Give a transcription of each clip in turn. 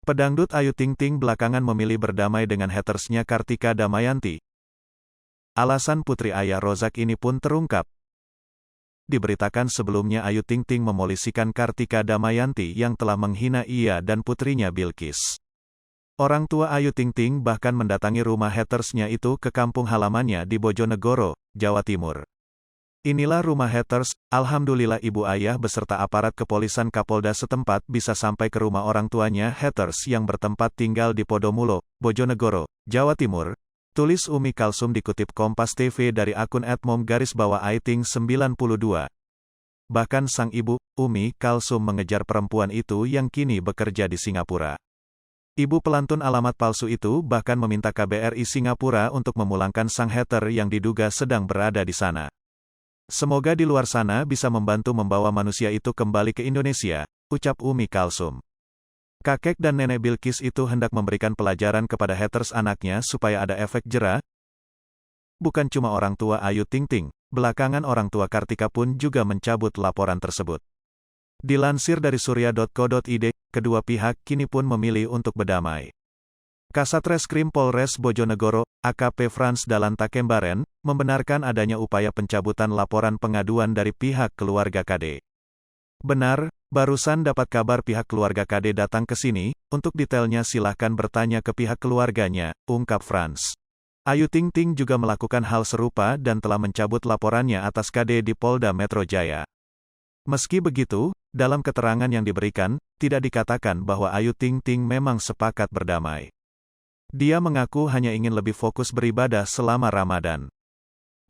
Pedangdut Ayu Ting Ting belakangan memilih berdamai dengan hatersnya Kartika Damayanti. Alasan putri ayah Rozak ini pun terungkap. Diberitakan sebelumnya Ayu Ting Ting memolisikan Kartika Damayanti yang telah menghina ia dan putrinya Bilqis. Orang tua Ayu Ting Ting bahkan mendatangi rumah hatersnya itu ke kampung halamannya di Bojonegoro, Jawa Timur. Inilah rumah haters, alhamdulillah ibu ayah beserta aparat kepolisian Kapolda setempat bisa sampai ke rumah orang tuanya haters yang bertempat tinggal di Podomulo, Bojonegoro, Jawa Timur. Tulis Umi Kalsum dikutip Kompas TV dari akun @mom_aiting92. Bahkan sang ibu, Umi Kalsum mengejar perempuan itu yang kini bekerja di Singapura. Ibu pelantun alamat palsu itu bahkan meminta KBRI Singapura untuk memulangkan sang hater yang diduga sedang berada di sana. Semoga di luar sana bisa membantu membawa manusia itu kembali ke Indonesia, ucap Umi Kalsum. Kakek dan nenek Bilqis itu hendak memberikan pelajaran kepada haters anaknya supaya ada efek jera. Bukan cuma orang tua Ayu Ting Ting, belakangan orang tua Kartika pun juga mencabut laporan tersebut. Dilansir dari surya.co.id, kedua pihak kini pun memilih untuk berdamai. Kasat Reskrim Polres Bojonegoro, AKP Frans Dalanta Kembaren, membenarkan adanya upaya pencabutan laporan pengaduan dari pihak keluarga KD. Benar, barusan dapat kabar pihak keluarga KD datang ke sini, untuk detailnya silahkan bertanya ke pihak keluarganya, ungkap Frans. Ayu Ting Ting juga melakukan hal serupa dan telah mencabut laporannya atas KD di Polda Metro Jaya. Meski begitu, dalam keterangan yang diberikan, tidak dikatakan bahwa Ayu Ting Ting memang sepakat berdamai. Dia mengaku hanya ingin lebih fokus beribadah selama Ramadan.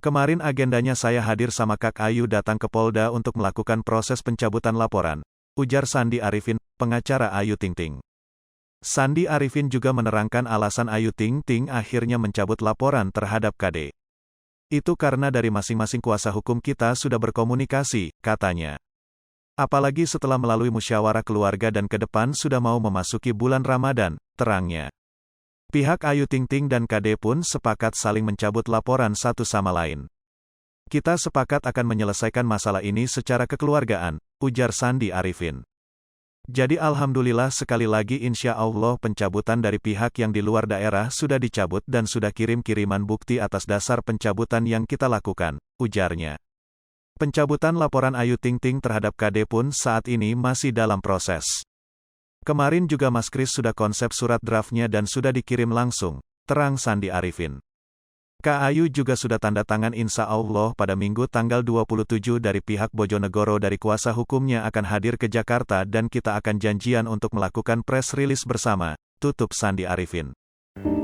Kemarin agendanya saya hadir sama Kak Ayu datang ke Polda untuk melakukan proses pencabutan laporan, ujar Sandi Arifin, pengacara Ayu Ting Ting. Sandi Arifin juga menerangkan alasan Ayu Ting Ting akhirnya mencabut laporan terhadap KD. Itu karena dari masing-masing kuasa hukum kita sudah berkomunikasi, katanya. Apalagi setelah melalui musyawarah keluarga dan ke depan sudah mau memasuki bulan Ramadan, terangnya. Pihak Ayu Ting Ting dan KD pun sepakat saling mencabut laporan satu sama lain. Kita sepakat akan menyelesaikan masalah ini secara kekeluargaan, ujar Sandi Arifin. Jadi alhamdulillah sekali lagi insya Allah pencabutan dari pihak yang di luar daerah sudah dicabut dan sudah kirim-kiriman bukti atas dasar pencabutan yang kita lakukan, ujarnya. Pencabutan laporan Ayu Ting Ting terhadap KD pun saat ini masih dalam proses. Kemarin juga Mas Kris sudah konsep surat draftnya dan sudah dikirim langsung, terang Sandi Arifin. Kak Ayu juga sudah tanda tangan insya Allah pada Minggu tanggal 27 dari pihak Bojonegoro dari kuasa hukumnya akan hadir ke Jakarta dan kita akan janjian untuk melakukan press release bersama, tutup Sandi Arifin.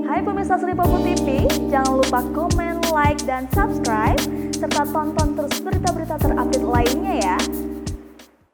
Hai pemirsa Sri Popo TV, jangan lupa komen, like, dan subscribe, serta tonton terus berita-berita terupdate lainnya ya.